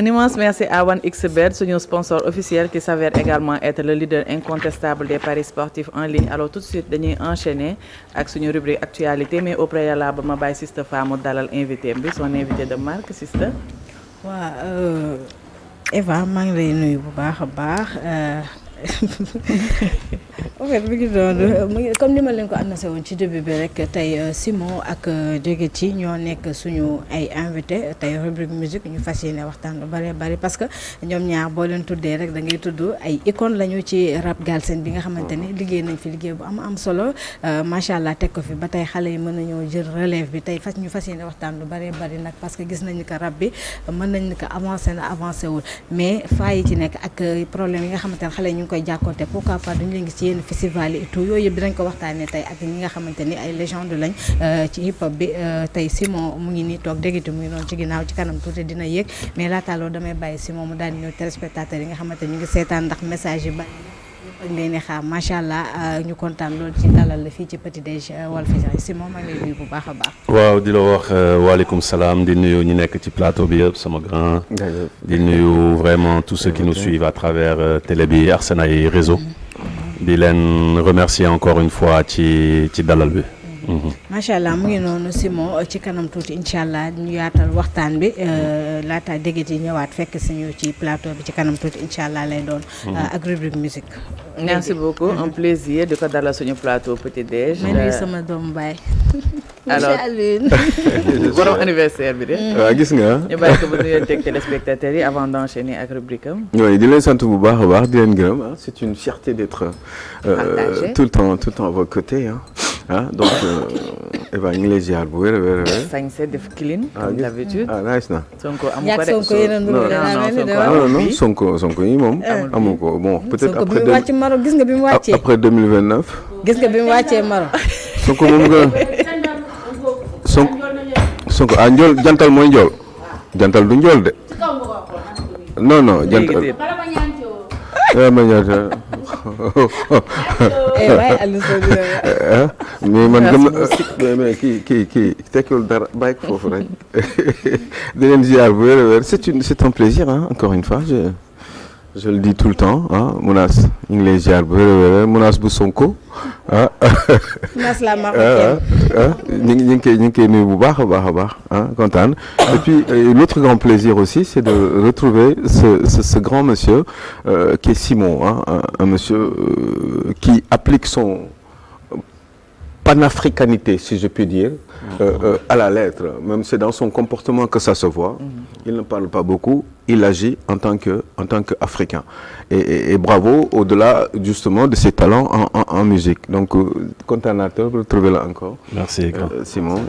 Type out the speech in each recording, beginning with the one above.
Un immense merci à 1xBet, suñu sponsor officiel qui s'avère également être le leader incontestable des paris sportifs en ligne. Alors tout de suite dañuy enchaîner ak suñu rubrique actualité mais au préalable ma bàyyi Sista Fama dalal invité bi son invité de marque Sista. waaw Eva maa ngi lay nuyu bu baax a baax en fait mi ngi doon comme ni ma leen ko annoncé woon ci début bi rek tey Simon ak Djeguety ñoo nekk suñu ay invité tey rubrique musique ñu fas yéene waxtaan lu bari parce que ñoom ñaar boo leen tuddee rek da ngay tudd ay icône lañu ci rap galsen bi nga xamante ni liggéey nañ fi liggéey bu am solo macha allah teg ko fi ba tey xale yi mën nañoo jël relève bi tey ñu fas yéene waxtaan lu bari nag parce que gis nañu que rap bi mën nañ ni que avancé wul mais faa yi ci nekk ak problème yi nga xamante ne xale yi ñu ngi koy jàkkoonte pourquoi pas duñu leen gis ci yenn festival yi et tout yooyu yëpp dinañ ko waxtaanee tey ak ñi nga xamante ni ay légende lañ ci hip hop bi tey Simon mu ngi nii toog Djeguety mu ngi noonu ci ginnaaw ci kanam tuuti dina yéeg mais laata loolu damay bàyyi Simon mu daal di ñëw téléspectateurs yi nga xamante ñu ngi seetaan ndax message yi bari ñëpp ak leen xaar macha allah ñu kontaan loolu ci dalal la fii ci Petit Déj Walfadjri Simon maa ngi lay nuyu bu baax a baax. waaw di la wax waaleykum salaam di nuyu ñi nekk ci plateau bi yëpp sama grand. di nuyu vraiment tous ceux qui nous suivent à travers télé bi Arsena yi réseau. di leen remercier encore une fois ci dalal bi. macha allah mu ngi noonu Simon ci kanam tuuti incha allah ñu yaatal waxtaan bi laata Djeguety ñëwaat fekk suñu ci plateau bi ci kanam tuuti incha allah lay doon. ak rubrique musique. merci beaucoup un plaisir di ko dalal suñu plateau Petit Déj. ma nuyu sama doomu baay. alors borom anniversaire bi de. waaw gis nga. ñu bàyyi ko ba nuyonteeg téléspectateurs yi avant d'enchaîner ak rubrique am. oui di leen sant bu baax a baax di leen gërëm c'est une fierté d'être tout le temps à vos côtés ah donc Eva ñu ngi lay ziar bu wér a wér. sañse def clean comme d'habitude. nice na. Sonko amu ko de Sonko yéen a non Sonko yi moom. amu ko bon peut-être après. Sonko bi mu wàcc Maroc gis nga bi mu wàccee. après 2029. gis nga bi mu wàccee Maroc. Sonko moom nga. Sonko njool jantal mooy njool. jantal du njool de. non jantal. mais man gëm mais kii tekkiwul dara bàyyi ko foofu rek di leen ziar bu wér a wér c'est un plaisir encore une fois je le dis tout le temps Mounass ñu ngi lay ziar bu wér a wér Mounass bu Sonko Mounass la marocaine ñu ngi koy nuyu bu baax a baax kontaan et puis l'autre grand plaisir aussi c'est de retrouver ce grand monsieur qui est Simon un monsieur qui applique son panafricanité si je puis dire à la lettre même c'est dans son comportement que ça se voit il ne parle pas beaucoup il agit en tant que africain et bravo au-delà justement de ses talents en musique donc content naa de retrouver là encore merci Simon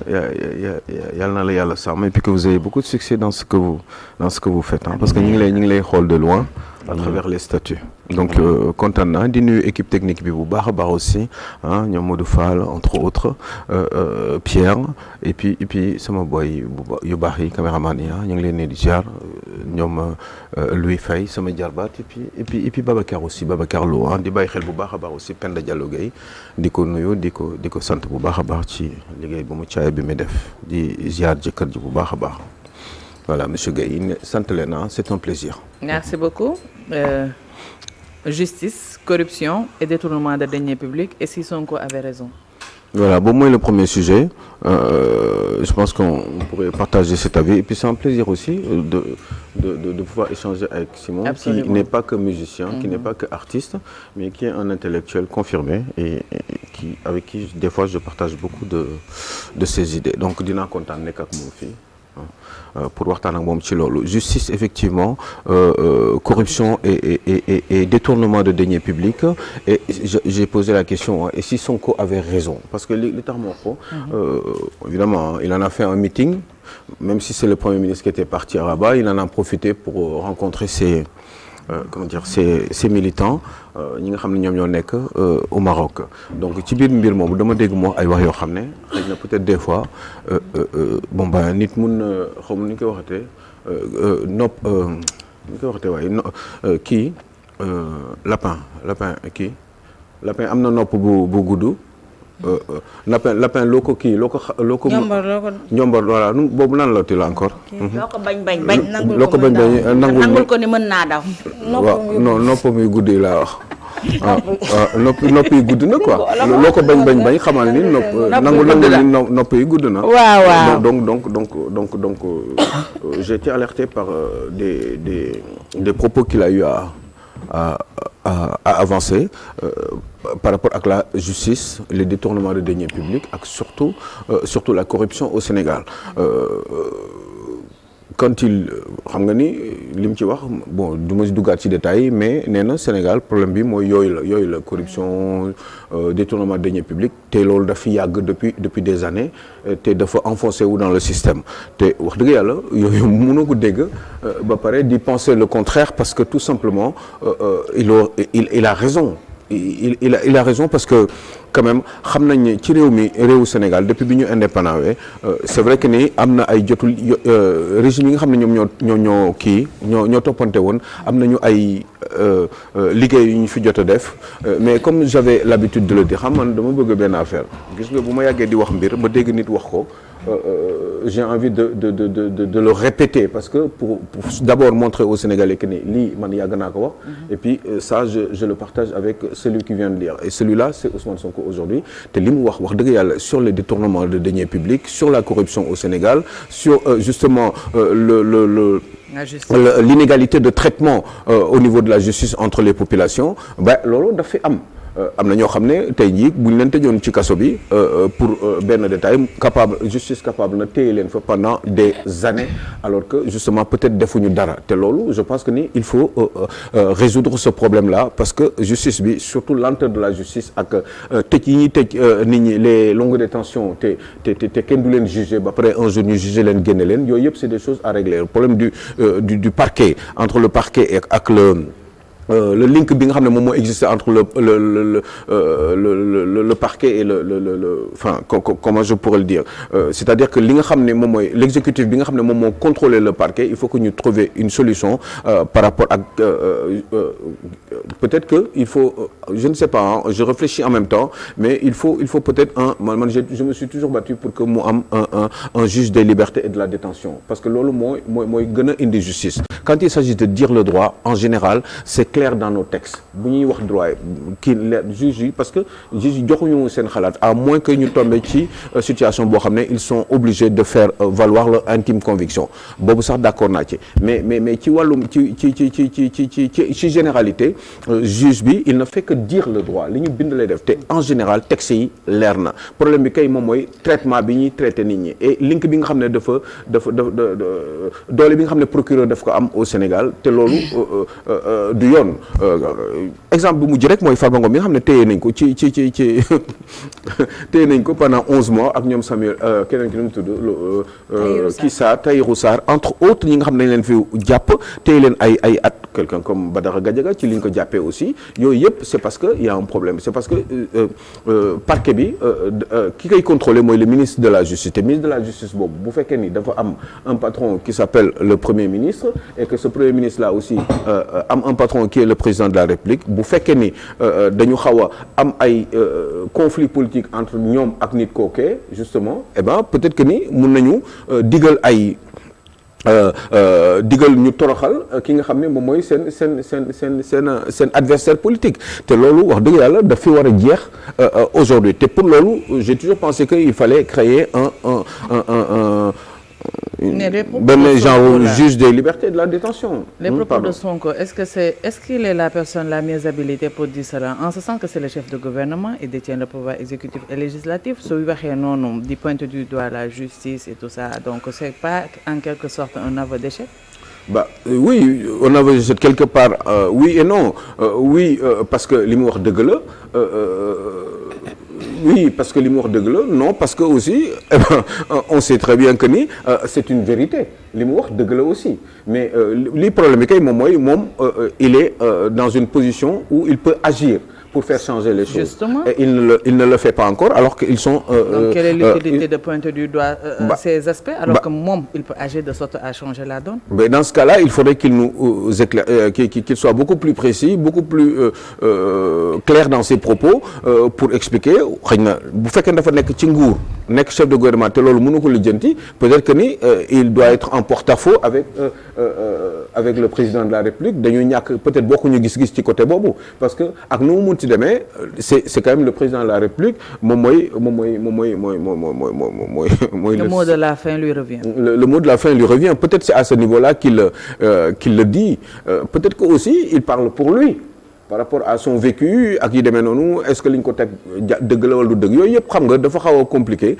yal na la yàlla sàmm et puis que vous ayez beaucoup de succès dans ce que vous faites parce que ñu ngi lay xool de loin à travers les statuts donc kontaan naa di nuyu équipe technique bi bu baax a baax aussi ñoom Modou Fall entre autres Pierre et puis sama boy yu baax yi caméraman yi ñu ngi leen di ziar ñoom Louis Faye sama jarbaat et puis Babacar aussi Babacar Lo di bàyyi xel bu baax a baax aussi Penda Diallo Gueye di ko nuyu di ko sant bu baax a baax ci liggéey bu mu caay bi muy def di ziar jëkkër ji bu baax a baax voilà monsieur Gueye sant leen c'est un plaisir. Merci beaucoup. Justice, corruption et détournement de deniers publics et si Sonko avait raison. Voilà, bon moi le premier sujet, je pense qu'on pourrait partager cet avis et puis c'est un plaisir aussi de pouvoir échanger avec Simon. Absolument. Qui n'est pas que musicien, qui n'est pas que artiste, mais qui est un intellectuel confirmé et avec qui des fois je partage beaucoup de ses idées. Donc dinaa kontaan nekk ak moom fii. Pour waxtaan ak moom ci loolu justice effectivement corruption et détournement de deniers publics et j'ai posé la question et si Sonko avait raison parce que li tax moo ko évidemment il en a fait un meeting même si c'est le premier ministre qui était parti à Rabat il en a profité pour rencontrer ses militants ñi nga xam ne ñoom ñoo nekk au Maroc donc ci biir mbir moomu dama dégg moo ay wax yoo xam ne xëy na peut-être des fois nit mun na xaw ma ni ñu koy waxatee nopp ni ñu koy waxatee waaye kii lapin am na nopp bu gudd lapin loo ko kii loo ko ñombar voilà boobu nan la ti la encore loo ko bañ loo ko bañ nangul ko ni mën naa daw waaw non noppam yu guddi laa wax nopp yi gudd na quoi loo ko bañ xamal ni nopp yi gudd na waaw donc j'ai été alerté par des propos qu'il a eu à avancer par rapport à la justice, les détournements de deniers publics et surtout la corruption au Sénégal. Quand il xam nga ni li mu ci wax bon du ma duggaat ci détails mais nee na Sénégal problème bi mooy yooyu la corruption détournement de deniers publics te loolu dafa yàgg depuis des années te dafa enfoncé wu dans le système te wax dëgg yàlla yooyu mënoo ko dégg ba pare di penser le contraire parce que tout simplement il a raison. Il a raison parce que quand même xam nañ ne ci réewu Sénégal depuis bi ñu indépendant c'est vrai que ni am na ay jotul régime yi nga xam ne ñoom ñoo toppante woon am nañu ay liggéey yu ñu fi jot a def mais comme j'avais l'habitude de le dire xam man dama bëgg benn affaire gis nga bu ma yàggee di wax mbir ma dégg nit wax ko j'ai envie de le répéter parce que pour d'abord montrer aux Sénégalais que ni lii man yàgg naa ko wax et puis ça je le partage avec celui qui vient de lire et celui-là c'est Ousmane Sonko aujourd'hui te li mu wax dëgg yàlla sur les détournements de deniers publics sur la corruption au Sénégal sur justement l'inégalité de traitement au niveau de la justice entre les populations loolu daf fi am na ñoo xam ne tey jii bu ñu leen tëjoon ci kaso bi pour benn détail justice capable na téye leen fa pendant des années alors que justement peut-être defuñu dara te loolu je pense que ni il faut résoudre ce problème-là parce que justice bi surtout lenteur de la justice ak tëj yi ñuy tëj nit ñi les longues détentions te kenn du leen juger ba pare un jour ñu juger leen génne leen yooyu yëpp c'est des choses à régler le problème du parquet entre le parquet ak le link bi nga xam ne moom moo existé entre le parquet et enfin comment je pourrais le dire c'est-à-dire que li nga xam ne moom mooy l'exécutif bi nga xam ne moom moo contrôler le parquet il faut que ñu trouver une solution par rapport ak peut-être que il faut je ne sais pas je réfléchis en même temps mais il faut peut-être je me suis toujours battu pour que mu am un juge des libertés et de la détention parce que loolu mooy gën a indi justice quand il s'agit de dire le droit en général c'est clair dans nos textes bu ñuy wax droit juge yi parce que juge yi joxuñu seen xalaat à moins que ñu tombe ci situation boo xam ne ils sont obligés de faire valoir leur intime conviction boobu sax d'accord naa ci mais ci wàllum ci généralité juge bi il ne fait que dire le droit li ñu bind lay def te en général texte yi leer na problème bi kay moom mooy traitement bi ñuy traité nit ñi et link bi nga xam ne dafa doole bi nga xam ne procureur daf ko am au Sénégal te loolu du yoon exemple bu mujj rek mooy Farba Ngom bi nga xam ne téye nañ ko ci téye nañ ko pendant 11 mois ak ñoom Samuel keneen ki nu mu tudd Tahirou Sarr entre autres ñi nga xam ne dañ leen fi jàpp téye leen ay at quelqu'un comme Badara Gadiaga ci li ñu ko jàppee aussi yooyu yëpp c'est parce que il y a un problème c'est parce que parquet bi ki koy contrôler mooy le ministre de la justice te ministre de la justice boobu bu fekkee ni dafa am un patron qui s'appelle le premier ministre et que ce premier ministre là aussi am un patron qui est le président de la République bu fekkee ni dañu xaw a am ay conflit politique entre ñoom ak nit kookee justement eh ben peut-être que ni mun nañu digal ay digal ñu toroxal ki nga xam ne moom mooy seen adversaire politique te loolu wax dëgg yàlla daf fi war a jeex aujourd'hui te pour loolu j'ai toujours pensé que il fallait créer benn genre juge des libertés et de la détention. Les propos de Sonko, est-ce qu'il est la personne la mieux habilitée pour dire cela en ce sens que c'est le chef de gouvernement et détient le pouvoir exécutif et législatif su waxee noonu di pointe du doigt la justice et tout ça donc c'est pas en quelque sorte un aveu d'échec? Oui, on avait quelque part oui et non oui parce que li mu wax dëgg la oui parce que li mu wax dëgg la non parce que aussi on sait très bien que ni c'est une vérité li mu wax dëgg la aussi mais li problème bi kay moom mooy moom il est dans une position où il peut agir pour faire changer les choses. Justement. Et il ne le fait pas encore, alors qu'ils sont... donc, quelle est l'utilité de pointer du doigt ces aspects, alors que moom, il peut agir de sorte à changer la donne? Mais dans ce cas-là, il faudrait qu'il nous éclaire, qu'il soit beaucoup plus précis, beaucoup plus clair dans ses propos pour expliquer. xëy na bu fekkee dafa nekk ci nguur nekk chef de gouvernement te loolu mënu ko lijjanti peut-être que ni il doit être en porte-à-faux avec le président de la République. Dañuy ñàkk peut-être bokkuñu gis-gis ci côté boobu parce que ak nu mu munti demee c'est quand même le président de la République moom mooy le mot de la fin lui revient. Le mot de la fin lui revient. Peut-être c'est à ce niveau-là qu'il le dit. Peut-être que aussi il parle pour lui. Par rapport à son vécu ak yi demee noonu est-ce que li ñu ko teg dëgg la wala du dëgg yooyu yëpp xam nga dafa xaw a compliqué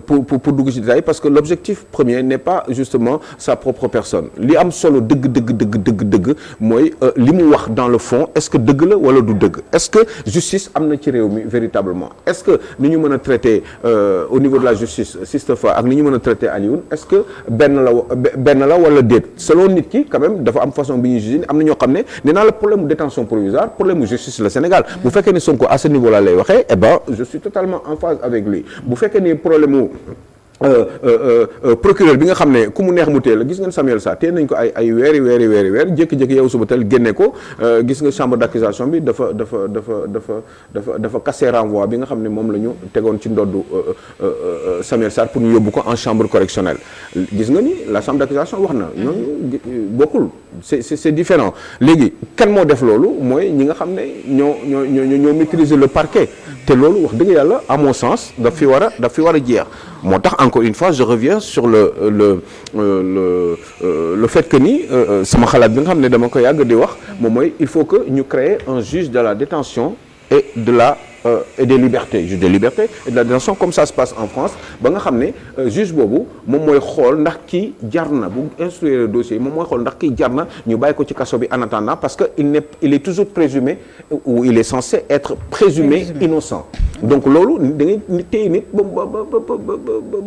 pour dugg ci détail parce que l'objectif premier n'est pas justement sa propre personne li am solo dëgg mooy li mu wax dans le fond est-ce que dëgg la wala du dëgg est-ce que justice am na ci réew mi véritablement est-ce que ni ñu mën a traiter au niveau de la justice Sistapha ak ni ñu mën a traiter Alioune est-ce que benn la wala déet selon nit ki quand même dafa am façon bi ñuy juger am na ñoo xam ne nee naa la problème de détention provisoire problème de justice le Sénégal bu fekkee ni Sonko à ce niveau-là lay waxee eh ben je suis totalement en phase avec lui bu fekkee ni problème procureur bi nga xam ne ku mu neex mu teel gis ngeen Samuel Sarr teel nañ ko ay weer jékki-jékki yow suba teel génne ko gis nga chambre d'accusation bi dafa casser renvoi bi nga xam ne moom la ñu tegoon ci ndoddu Samuel Sarr pour ñu yóbbu ko en chambre correctionnelle gis nga ni la chambre d'accusation wax na ñooñu bokkul c'est différent léegi kan moo def loolu mooy ñi nga xam ne ñoo maîtriser le parquet te loolu wax dëgg yàlla à mon sens daf fi war a jeex moo tax encore une fois je reviens sur le fait que ni sama xalaat bi nga xam ne dama ko yàgg di wax moom mooy il faut que ñu créer un juge de la détention et des libertés juge des libertés et de la détention comme ça se passe en France ba nga xam ne juge boobu moom mooy xool ndax kii jar na bu instruire le dossier moom mooy xool ndax kii jar na ñu bàyyi ko ci kaso bi en attendant parce que il est toujours présumé ou il est censé être présumé innocent donc loolu da ngay téye nit ba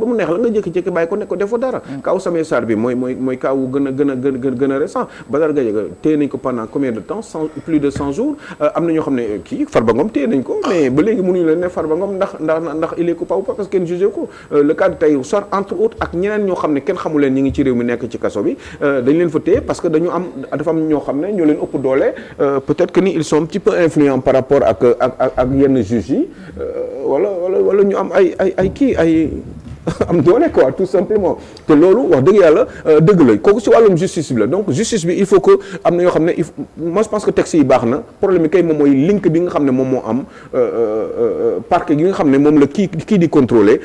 mu neex la nga jékki-jékki bàyyi ko ne ko defoo dara kaw Samuel Sarr bi mooy kaw gën a récent Badara Gadiaga téye nañ ko pendant combien de temps plus de 100 jours am na ñoo xam ne kii Farba Ngom téye nañ ko mais ba léegi mënuñu leen ne Farba Ngom ndax il est coupable ou pas parce que kenn jugé ko le cas de Tahirou Sarr entre autres ak ñeneen ñoo xam ne kenn xamu leen ñi ngi ci réew mi nekk ci kaso bi dañ leen fa téye parce que dafa am ñoo xam ne ñoo leen ëpp doole peut-être que ni ils sont un petit peu influents par rapport ak yenn juges yi wala ñu am ay am doole quoi tout simplement te loolu wax dëgg yàlla dëgg la kooku ci wàllum justice bi la donc justice bi il faut que am na yoo xam ne moi je pense que texte yi baax na problème bi kay moom mooy link bi nga xam ne moom moo am parquet gi nga xam ne moom la kii di contrôler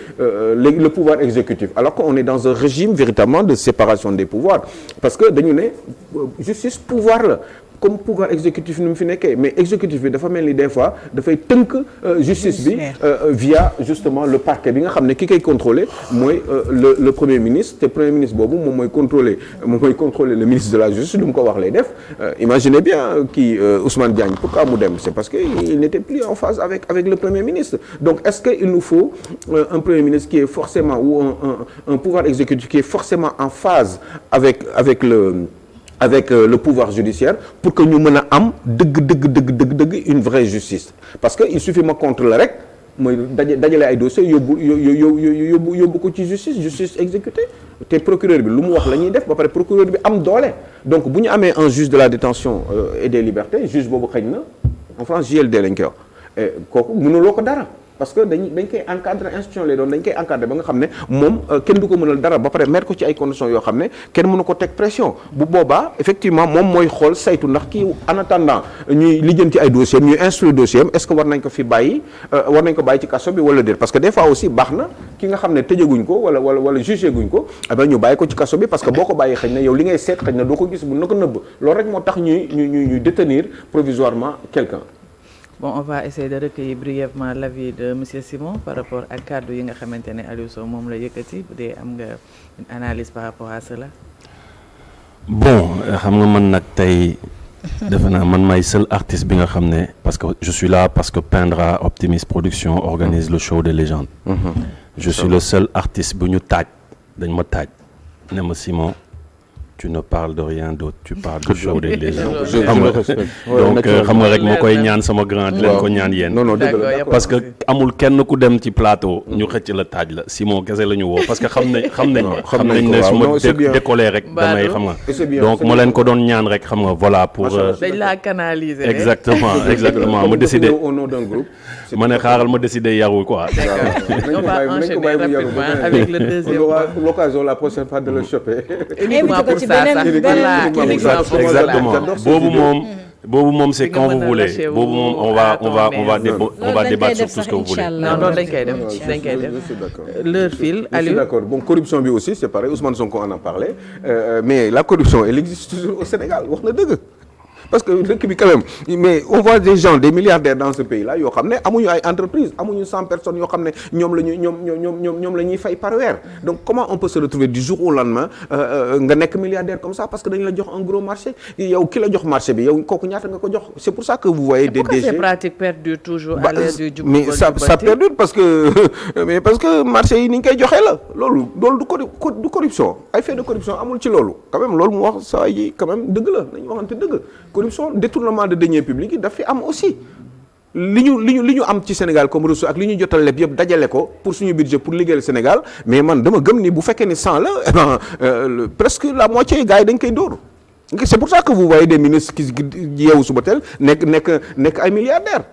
léegi le pouvoir exécutif alors qu'on est dans un régime véritablement de séparation des pouvoirs parce que dañu ne justice pouvoir la comme pouvoir exécutif ni mu fi nekkee mais exécutif bi dafa mel ni des fois dafay tënk justice bi via justement le parquet bi nga xam ne ki koy contrôler mooy le premier ministre te premier ministre boobu moom mooy contrôler le ministre de la justice lu mu ko wax lay def imaginez bien kii Ousmane Diagne pourquoi mu dem c'est parce que il n'était plus en phase avec le premier ministre donc est-ce que il nous faut un premier ministre qui est forcément ou un pouvoir exécutif qui est forcément en phase avec le pouvoir judiciaire pour que ñu mën a am dëgg une vraie justice parce que il suffit ma contrôler rek mooy dajale ay dossiers yóbbu ko ci justice exécutée te procureur bi lu mu wax la ñuy def ba pare procureur bi am doole donc bu ñu amee un juge de la détention et des libertés juge boobu xëy na en France JLD lañ koy wax kooku mënuloo ko dara parce que dañ koy encadrer institution lay doon dañ koy encadrer ba nga xam ne moom kenn du ko mënal dara ba pare mettre ko ci ay conditions yoo xam ne kenn mënu ko teg pression bu boobaa effectivement moom mooy xool saytu ndax kii en attendant ñuy lijjanti ay dossiers ñuy instruire dossier am est-ce que war nañ ko fi bàyyi war nañ ko bàyyi ci kaso bi wala déet parce que des fois aussi baax na ki nga xam ne tëjaguñ ko wala jugé guñ ko aba ñu bàyyi ko ci kaso bi parce que boo ko bàyyi xëy na yow li ngay seet xëy na doo ko gis bu na ko nëbb loolu rek moo tax ñuy détenir provisoirement quelqu'un. Bon, on va essayer de recueillir brièvement l'avis de monsieur Simon par rapport ak kàddu yi nga xamante ne Aliou Sow moom la yëkkati bu dee am nga une analyse par rapport à cela. Bon xam nga man nag tey defe naa man maay seul artiste bi nga xam ne parce que je suis là parce que Pindra Optimis Production organise le show des légendes. Je suis le seul artiste bu ñu taaj dañ ma taaj ne ma Simon tu ne parles de rien d'autre, tu parles de show des gens. Je donc xam nga rek ma koy ñaan sama grand di leen ko ñaan yéen. non dëgg la parce que amul kenn ku dem ci plateau ñu xëcc la taaj la Simon kese la ñu woo parce que xam nañ ne su ma décoller rek damay xam nga donc ma leen ko doon ñaan rek xam nga voilà pour dañ laa canaliser exactement ma décidé au nom d'un groupe ma ne xaaral ma décidé yaru quoi. On va enchaîner rapidement avec le deuxième. On aura l'occasion la prochaine fois de le choper. Uniquement pour ça sax voilà exactement boobu moom c'est quand vous voulez boobu moom on va débattre sur tout ce que vous voulez. non dañ koy def je suis d'accord. L'heure file Aliou. Je suis d'accord. Bon, corruption bi aussi c'est pareil Ousmane Sonko en a parlé mais la corruption elle existe toujours au Sénégal wax na dëgg. Parce que dëkk bi quand même mais on voit des gens des milliardaires dans ce pays là yoo xam ne amuñu ay entreprises amuñu 100 personnes yoo xam ne ñoom la ñuy fay par weer donc comment on peut se retrouver du jour au lendemain nga nekk milliardaire comme ça parce que dañu la jox un gros marché yow ki la jox marché bi yow kooku ñaata nga ko jox c'est pour ça que vous voyez des DG. Pourquoi ces pratiques perdurent toujours à l'ère du jub mais ça perdure parce que marché yi ni ñu koy joxee la loolu du corruption ay fait de corruption amul ci loolu quand même loolu mu wax saa yi quand même dëgg la nañu waxante dëgg. corruption détournement de deniers publics yi daf fi am aussi li ñu am ci Sénégal comme ressource ak li ñu jotal lépp yëpp dajale ko pour suñu budget pour liggéeyal Sénégal mais man dama gëm ni bu fekkee ni 100 la presque la moitié gars yi dañ koy dóor c'est pour ça que vous voyez des ministres qui yeewu suba teel nekk ay milliardaires.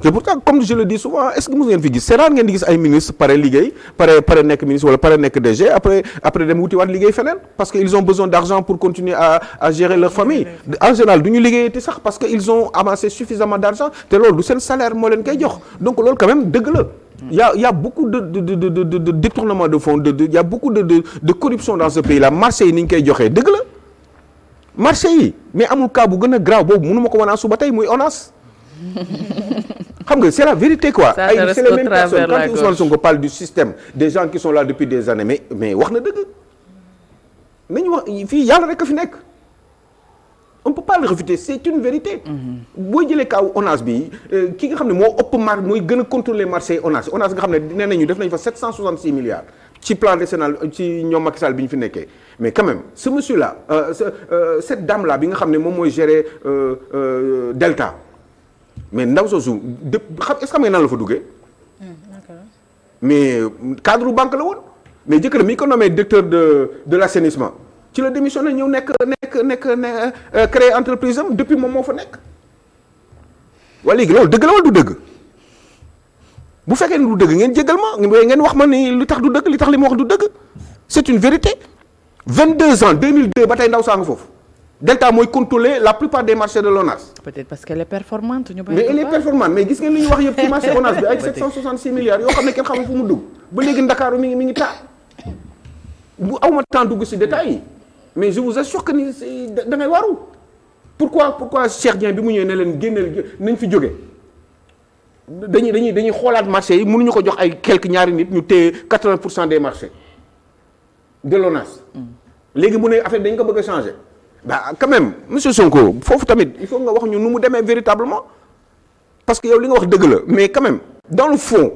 c'est pour ça comme je le dis souvent est-ce que mos ngeen fi gis c'est rare ngeen di gis ay ministres pare liggéey pare nekk ministre wala pare nekk DG après dem wuti waat liggéey feneen parce que ils ont besoin d'argent pour continuer à gérer leur famille en général du ñu liggéeyati sax parce que ils ont amassé suffisamment d'argent te loolu du seen salaire moo leen koy jox donc loolu quand même dëgg la y a beaucoup de détournement de fonds y a beaucoup de corruption dans ce pays là marché yi ni ñu koy joxee dëgg la marché yi mais amul cas bu gën a grave boobu mënu ma ko wanaa suba tey muy ONAS xam nga c'est la vérité quoi. C'est les mêmes personnes quand Ousmane Sonko parle du système des gens qui sont là depuis des années mais wax na dëgg nañu wax fii yàlla rek a fi nekk on peut pas le réfuter c'est une vérité. boo jëlee kaw ONAS bi ki nga xam ne moo ëpp mooy gën a contrôler marché ONAS nga xam ne nee nañu def nañu fa 766 milliards ci plan décennal ci ñoom Macky Sall bi ñu fi nekkee mais quand même ce monsieur là cette dame là bi nga xam ne moom mooy gérer Delta. mais ndaw soosu est-ce que xam nga nan la fa duggee. mais cadre banque la woon mais jëkkëram mi ko nommé directeur de l'assainissement ci la démissionné ñëw nekk créer entreprise am depuis moom moo fa nekk. waa léegi loolu dëgg la wala du dëgg bu fekkee ne du dëgg ngeen jégal ma ngeen wax ma ni lu tax du dëgg li tax li ma wax du dëgg c'est une vérité 22 ans 2002 ba tey ndaw saa nga foofu. Delta mooy contrôler la plupart des marchés de l'ONAS. Peut-être parce qu'elle est performante. mais elle est performante mais gis ngeen li ñu wax yëpp ci marché ONAS bi ay 766 milliards yoo xam ne kenn xamul fu mu dugg ba léegi Ndakaaru mi ngi taa bu awma temps dugg ci détails yi mais je vous assure que ni da ngay waru pourquoi Cheikh Dieng bi mu ñëwee ne leen génneel nañ fi jóge dañuy xoolaat marché yi mënuñu ko jox ay quelques ñaari nit ñu téye 80% des marchés de l'ONAS léegi mu ne affaire dañ ko bëgg a changer. bah quand même monsieur Sonko foofu tamit il faut nga wax ñu nu mu demee véritablement parce que yow li nga wax dëgg la mais quand même dans le fond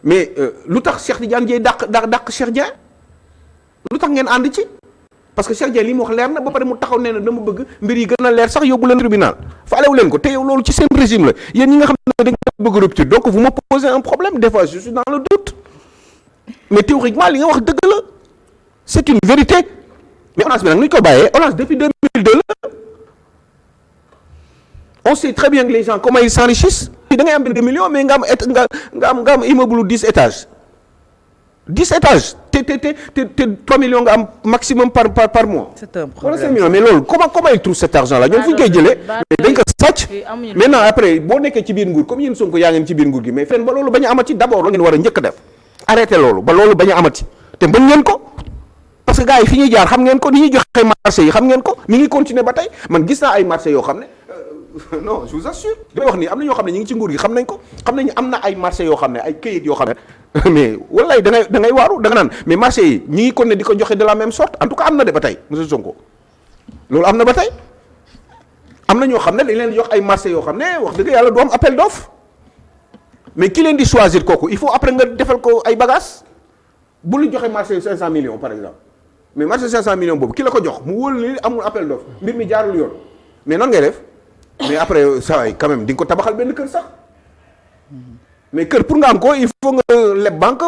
mais lu tax Cheikh Tidiane Dièye dàq Cheikh Dieng lu tax ngeen ànd ci parce que Cheikh Dieng li mu wax leer na ba pare mu taxaw nee na dama bëgg mbir yi gën a leer sax yóbbu leen tribunal faalewu leen ko te yow loolu ci seen régime la yéen ñi nga xam ne da nga bëgg rupture donc vous me posez un problème des fois je suis dans le doute mais théoriquement li nga wax dëgg la c'est une vérité. mais ONAS bi nag nu ñu ko bàyyee ONAS depuis 2002 la on sait très bien que les gens comment ils s'enrichissent da ngay am des millions mais nga am immeuble 10 étages 10 étages te 3 millions nga am maximum par mois. C'est un problème. wala 5 millions mais loolu comment ils trouvent cet argent là ñoom fu ñu koy jëlee mais dañ ko sàcc maintenant après boo nekkee ci biir nguur comme yéen Sonko yaa ngeen ci biir nguur gi mais fenn ba loolu bañ a amati d'abord la ngeen war a njëkk a def arrêté loolu ba loolu bañ a amati te mën ngeen ko. parce que gars yi fi ñuy jaar xam ngeen ko ni ñuy joxe marché yi xam ngeen ko ni ngi continuer ba tey man gis naa ay marché yoo xam ne non je vous assure damay wax nii am na ñoo xam ne ñu ngi ci nguur gi xam nañ ko xam nañu am na ay marché yoo xam ne ay këyit yoo xam ne mais wallaay da ngay waaru da nga naan mais marché yi ñi ngi continuer di ko joxe de la même sorte en tout cas am na de ba tey monsieur Sonko loolu am na ba tey am na ñoo xam ne dañ leen di jox ay marché yoo xam ne wax dëgg yàlla du am appel d'offre mais ki leen di choisir kooku il faut après nga defal ko ay bagages bu lu joxe marché 500 millions par exemple mais marché 500 millions boobu ki la ko jox mu wóolu ni amul appel d'offre mbir mi jaarul yoon mais nan ngay def mais après ça waay quand même di nga ko tabaxal benn kër sax mais kër pour nga am ko il faut nga leb banque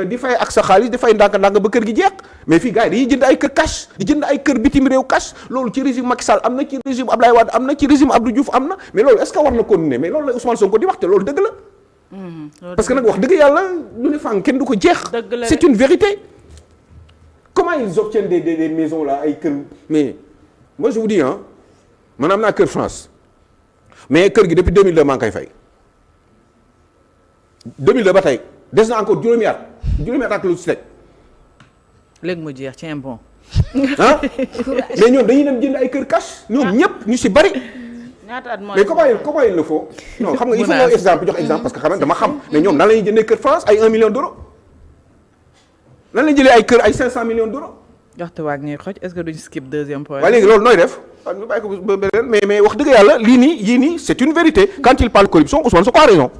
di fay ak sa xaalis di fay ndànk-ndànk ba kër gi jeex mais fii gars yi dañuy jënd ay kër cash di jënd ay kër bitim réew cash loolu ci régime Macky Sall am na ci régime Abdoulaye Wade am na ci régime Abdou Diouf am na mais loolu est-ce que war na continuer mais loolu la Ousmane Sonko di wax te loolu dëgg la parce que nag wax dëgg yàlla lu ne fàng kenn du ko jeex c'est une vérité comment ils obtiennent des maisons là ay kër mais moi je vous dis ah man am naa kër France mais kër gi depuis 2002 maa ngi koy fay 2002 ba tey des na encore juróomi at ak lu si teg léegi mu jeex tiens bon ah mais ñoom dañuy dem jënd ay kër cash ñoom ñëpp ñu si bari mais comment il le faut non xam nga il faut nga exemple jox exemple parce que xam nga dama xam mais ñoom nan la ñuy jëndee kër France ay 1 million d'euros nan la ñuy jëlee ay kër ay 500 millions d'euros joxte waag ñuy xoj est-ce que duñ skip deuxième point waaye léegi loolu nooy def waaw ñu bàyyi ko ba beneen mais wax dëgg yàlla yii nii c'est une vérité quand il parle corruption Ousmane Sonko a raison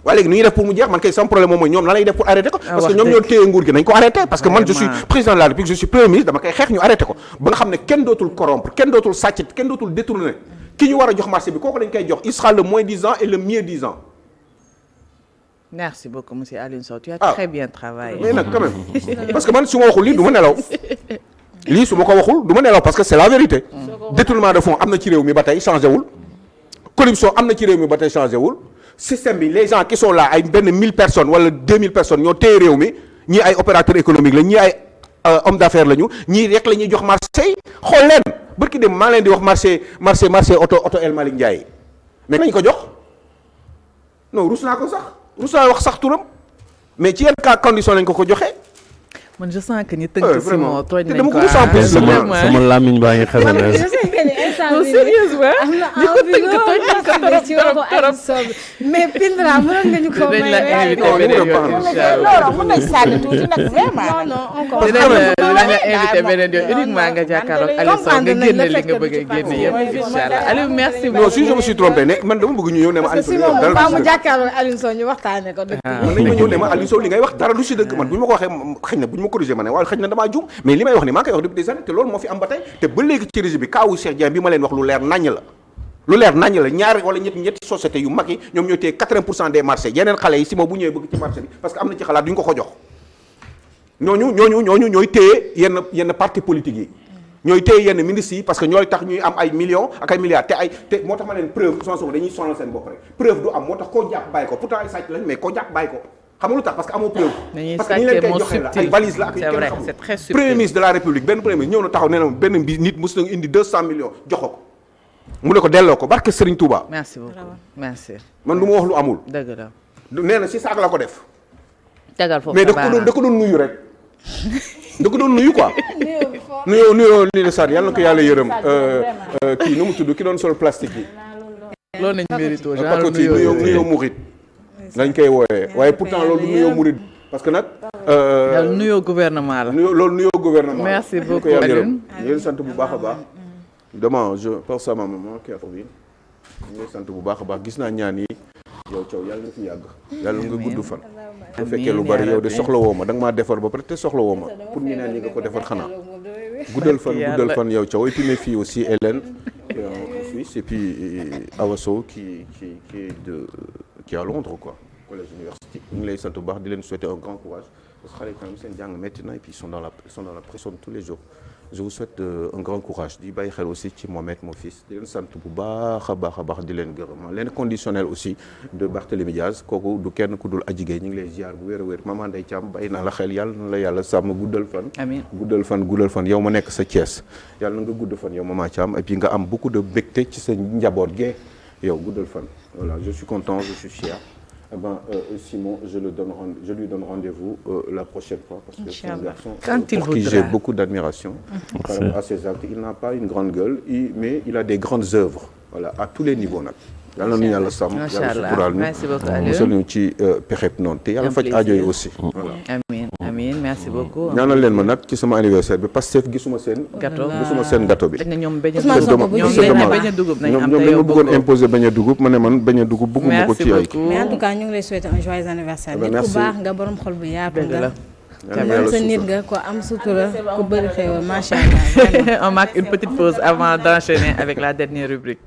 waaye léegi nu ñuy def pour mu jeex man kay sama problème moom mooy ñoom lan lay def pour arrêter ko parce que ñoom ñoo téye nguur gi nañ ko arrêter parce que man je suis président de la République je suis premier ministre dama koy xeex ñu arrêter ko ba nga xam ne kenn dootul corrompre kenn dootul sàcc kenn dootul détourner ki ñu war a jox marché bi kooku dañ koy jox il sera le moins 10 ans et le mieux 10 ans. merci beaucoup monsieur Alioune Sow tu as très bien travaillé. mais nag quand même parce que man su ma waxul lii du ma nelaw lii su ma ko waxul du ma nelaw parce que c'est la vérité. détournement de fonds am na ci réew mi ba tey changé wul. corruption am na ci réew mi ba tey changé wul. système bi les gens qui sont là ay benn 1000 personnes wala 2000 personnes ñoo téye réew mi ñii ay opérateurs économiques la ñii ay hommes d'affaires la ñu ñii rek la ñuy jox marché yi xool leen barki dem maa leen di wax marché auto El Malick Ndiaye mais nañ ko jox non rus naa ko sax rus naa wax sax turam mais ci yenn cas condition lañ ko joxee. man je sens que ñu tënk si moo tooñ nañ ko sama làmmiñ baa ngi xel sérieusement ñu ko tënk tooñ nañ ko trop mais Pindra mënoon nga ñu ko may dañ la invité beneen yoon loolu mën nañ sànni tuuti nag vraiment dinañ la invité beneen yoon uniquement nga jàkkaarloog Aliou Sow nga génne li nga bëgg a génne yëpp inchallah Aliou merci beaucoup. non si je me suis trompé ne man dama bëgg ñu ñëw ne ma Aliou Sow dara mu jàkkaarloog Aliou Sow ñu waxtaane ko dëgg man nañ ma ñëw ne ma Aliou Sow li ngay wax dara du si dëgg man bu ñu ma ko waxee xëy na bu ñu ma corrigé ma ne waaw xëy na damaa juum mais li may wax ni maa ngi koy wax depuis des années te loolu moo fi am ba tey te ba léegi ci régime bi kaawu Cheikh Dieng bi ma leen wax lu leer naññ la ñaari wala ñetti sociétés yu mag yi ñoom ñooy téye 80% des marchés yeneen xale yi si moom bu ñëwee bëgg ci marché bi parce que am na ci xalaat duñ ko jox ñooñu ñooy téye yenn parti politique yi ñooy téye yenn ministres yi parce que ñooy tax ñuy am ay millions ak ay milliards te moo tax ma leen preuve Ousmane dañuy sonal seen bopp rek preuve du am moo tax koo jàpp bàyyi ko pourtant ay sàcc lañ mais koo jàpp bàyyi ko xam nga lu tax parce que amoo preuve parce que ñi leen koy joxe la ay valise la ak yu kenn xamul premier ministre de la république benn premier ministre ñëw na taxaw nee na benn nit mos na indi 200 millions jox ko mu ne ko delloo ko barke Serigne Touba. merci beaucoup merci. man du ma wax lu amul. dëgg la. nee na si saak la ko def. tegal foofu mais da ko doon nuyu rek. da ko doon nuyu quoi. nuyoo nii la Sarr yàlla na ko yàlla yërëm kii nu mu tudd ki doon sol plastique yi. loolu nañu mérito genre nuyoo murit lañ koy wooyee waaye pourtant loolu nuyoo murit parce que nag. nuyoo gouvernement la. loolu nuyoo gouvernement la. merci beaucoup Alioune. ñu sant bu baax a baax. demain je pense à ma maman qui a trouvé ñu ngi sant bu baax a baax gis naa ñaan yi yow Thiaw yàlla nga fi yàgg yàlla nga gudd fan bu fekkee lu bari yow de soxla woo ma da nga maa defar ba pare te soxla woo ma pour ñu naan ñi nga ko defar xanaa guddal fan yow Thiaw et puis mes filles aussi Hélène en Suisse et puis Awa Sow qui est à Londres quoi collège université ñu ngi lay sant bu baax di leen souhaiter un grand courage parce que xale yi quand même seen jàng métti na et puis ils sont dans la pression tous les jours je vous souhaite un grand courage di bàyyi xel aussi ci Mohamed mon fils di leen sant bu baax a baax di leen gërëm leen conditionnel aussi de Barthélémy Diaz kooku du kenn ku dul Adji Gueye ñu ngi lay ziar bu wér a wér maman Ndeye Thiam bàyyi naa la xel yàlla na la yàlla sàmm guddal fan amiin guddal fan yow ma nekk sa Thiès yàlla na nga gudd fan yow maman Thiam et puis nga am beaucoup de bégte ci sa njaboot gee yow guddal fan voilà je suis content je suis fier Simon, je lui donne rendez-vous la prochaine fois parce que c'est un garçon pour qui j'ai beaucoup d'admiration par rapport à ses actes. Il n'a pas une grande gueule, mais il a des grandes œuvres, voilà, à tous les niveaux nag. yàlla na yàlla sàmm yàlla suturaal ñu musal ñu ci pexeb noonu te yàlla faj aajo yi aussi. voilà amiin merci beaucoup. ñaanal leen ma nag ci sama anniversaire bi Pastef gisuma seen. gâteau bi. ñoom dañu bëggoon imposer beignet dugub ma ne man beignet dugub bëgguma ko ci ay. mais en tout cas ñu ngi lay souhaiter un joyeux anniversaire. nit ku baax nga borom xol bu yaatu nga. sa nit nga ko am sutura ku bëri xéwal macha allah. On marque une petite pause avant d'enchaîner avec la dernière rubrique.